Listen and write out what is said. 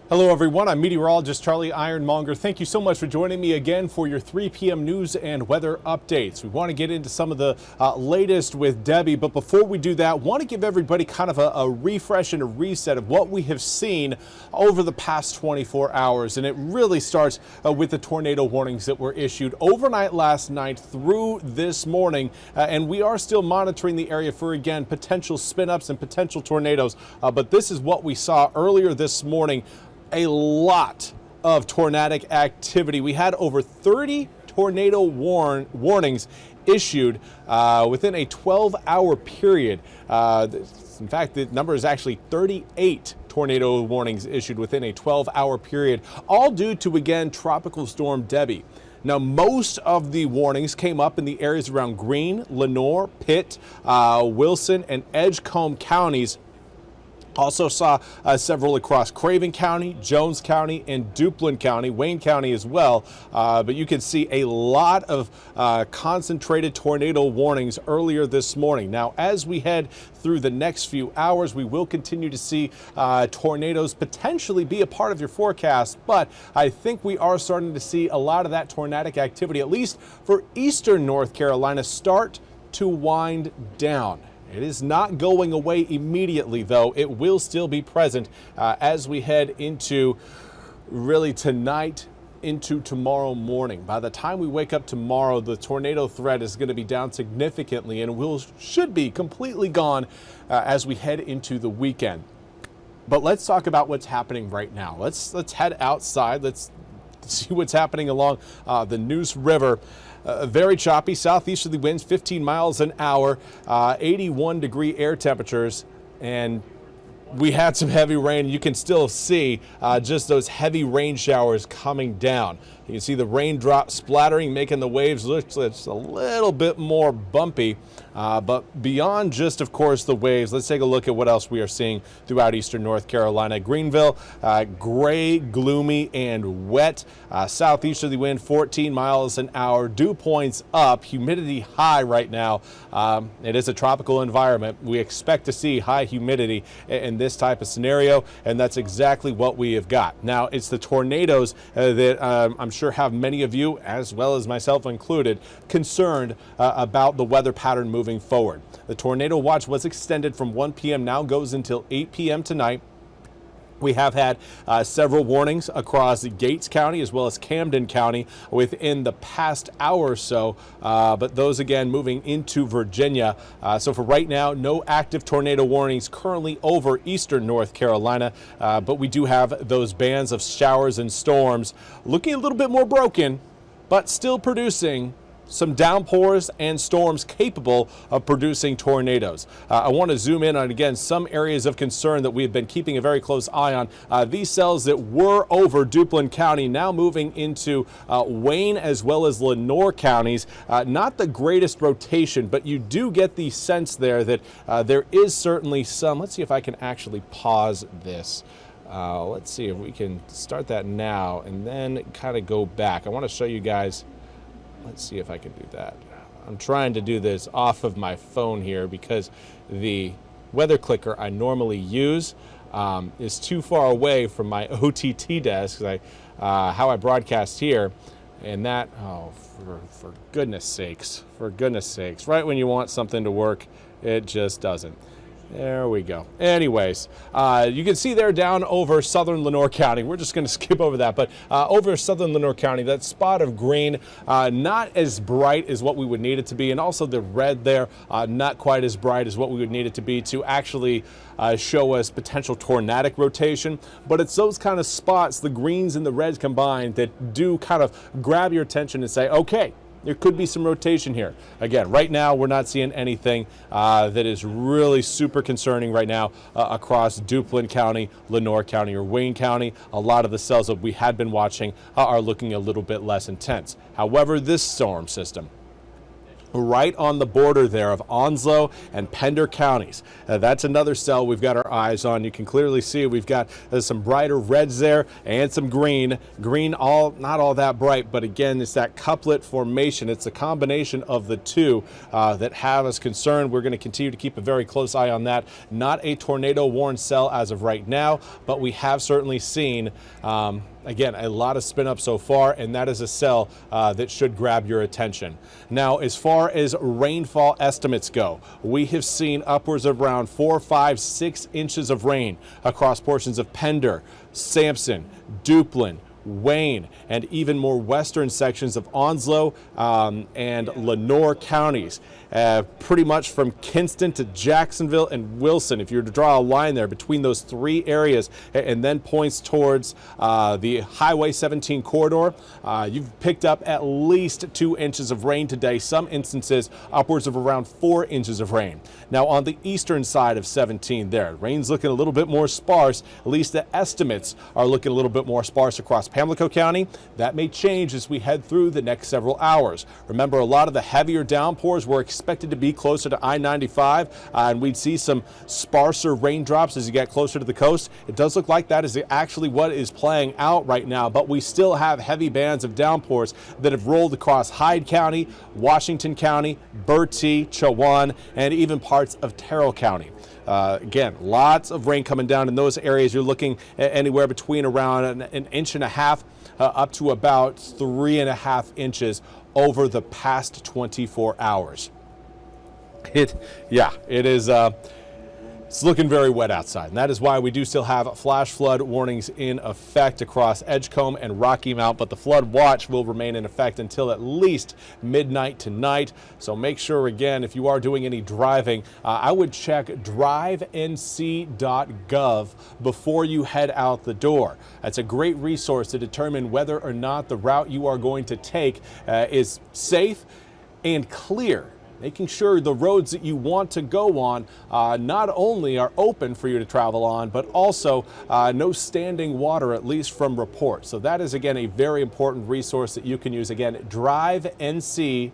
Hello everyone, I'm meteorologist Charlie Ironmonger. Thank you so much for joining me again for your 3 p.m. news and weather updates. We want to get into some of the latest with Debbie, but before we do that, want to give everybody kind of a refresh and a reset of what we have seen over the past 24 hours. And it really starts with the tornado warnings that were issued overnight last night through this morning. And we are still monitoring the area for, again, potential spin-ups and potential tornadoes. But this is what we saw earlier this morning. A lot of tornadic activity. We had over 30 tornado warnings issued within a 12-hour period. In fact, the number is actually 38 tornado warnings issued within a 12-hour period, all due to, again, Tropical Storm Debbie. Now, most of the warnings came up in the areas around Greene, Lenoir, Pitt, Wilson, and Edgecombe counties. Also saw several across Craven County, Jones County, and Duplin County, Wayne County as well. But you can see a lot of concentrated tornado warnings earlier this morning. Now, as we head through the next few hours, we will continue to see tornadoes potentially be a part of your forecast. But I think we are starting to see a lot of that tornadic activity, at least for eastern North Carolina, start to wind down. It is not going away immediately, though. It will still be present as we head into really tonight into tomorrow morning. By the time we wake up tomorrow, the tornado threat is going to be down significantly and should be completely gone as we head into the weekend. But let's talk about what's happening right now. Let's head outside. Let's see what's happening along the Neuse River. Very choppy, southeasterly winds, 15 miles an hour, 81-degree air temperatures, and we had some heavy rain. You can still see just those heavy rain showers coming down. You can see the raindrops splattering, making the waves look just a little bit more bumpy. But beyond just, of course, the waves, let's take a look at what else we are seeing throughout eastern North Carolina. Greenville, gray, gloomy, and wet. Southeasterly wind, 14 miles an hour. Dew points up, humidity high right now. It is a tropical environment. We expect to see high humidity in this type of scenario, and that's exactly what we have got. Now, it's the tornadoes that I'm sure have many of you, as well as myself included, concerned about the weather pattern moving forward. The tornado watch was extended from 1 p.m. now goes until 8 p.m. tonight. We have had several warnings across Gates County as well as Camden County within the past hour or so, but those again moving into Virginia. So for right now, no active tornado warnings currently over eastern North Carolina, but we do have those bands of showers and storms looking a little bit more broken, but still producing some downpours and storms capable of producing tornadoes. I want to zoom in on, again, some areas of concern that we have been keeping a very close eye on. These cells that were over Duplin County now moving into Wayne as well as Lenoir counties. Not the greatest rotation, but you do get the sense there that there is certainly some. Let's see if I can actually pause this. Let's see if we can start that now and then kind of go back. I want to show you guys. Let's see if I can do that. I'm trying to do this off of my phone here because the weather clicker I normally use is too far away from my OTT desk, how I broadcast here. And that, for goodness sakes, right when you want something to work, it just doesn't. There we go. Anyways, you can see there down over southern Lenoir County. We're just going to skip over that, but over southern Lenoir County, that spot of green, not as bright as what we would need it to be, and also the red there, not quite as bright as what we would need it to be to actually show us potential tornadic rotation. But it's those kind of spots, the greens and the reds combined, that do kind of grab your attention and say, okay, there could be some rotation here. Again, right now, we're not seeing anything that is really super concerning right now across Duplin County, Lenoir County, or Wayne County. A lot of the cells that we had been watching are looking a little bit less intense. However, this storm system right on the border there of Onslow and Pender counties. That's another cell we've got our eyes on. You can clearly see we've got some brighter reds there and some green. Green not all that bright, but again, it's that couplet formation. It's a combination of the two that have us concerned. We're going to continue to keep a very close eye on that. Not a tornado warned cell as of right now, but we have certainly seen again, a lot of spin up so far, and that is a cell that should grab your attention. Now, as far as rainfall estimates go, we have seen upwards of around 4, 5, 6 inches of rain across portions of Pender, Sampson, Duplin, Wayne, and even more western sections of Onslow and Lenoir counties. Pretty much from Kinston to Jacksonville and Wilson, if you were to draw a line there between those three areas and then points towards the Highway 17 corridor, you've picked up at least 2 inches of rain today, some instances upwards of around 4 inches of rain. Now on the eastern side of 17 there, rain's looking a little bit more sparse, at least the estimates are looking a little bit more sparse across Pamlico County. That may change as we head through the next several hours. Remember, a lot of the heavier downpours were expected to be closer to I-95, and we'd see some sparser raindrops as you get closer to the coast. It does look like that is actually what is playing out right now, but we still have heavy bands of downpours that have rolled across Hyde County, Washington County, Bertie, Chowan, and even parts of Terrell County. Again, lots of rain coming down in those areas. You're looking at anywhere between around an inch and a half up to about 3.5 inches over the past 24 hours. It is. It's looking very wet outside, and that is why we do still have flash flood warnings in effect across Edgecombe and Rocky Mount, but the flood watch will remain in effect until at least midnight tonight. So make sure, again, if you are doing any driving, I would check drivenc.gov before you head out the door. That's a great resource to determine whether or not the route you are going to take is safe and clear, making sure the roads that you want to go on not only are open for you to travel on, but also no standing water, at least from reports. So that is, again, a very important resource that you can use. Again, drivenc.gov.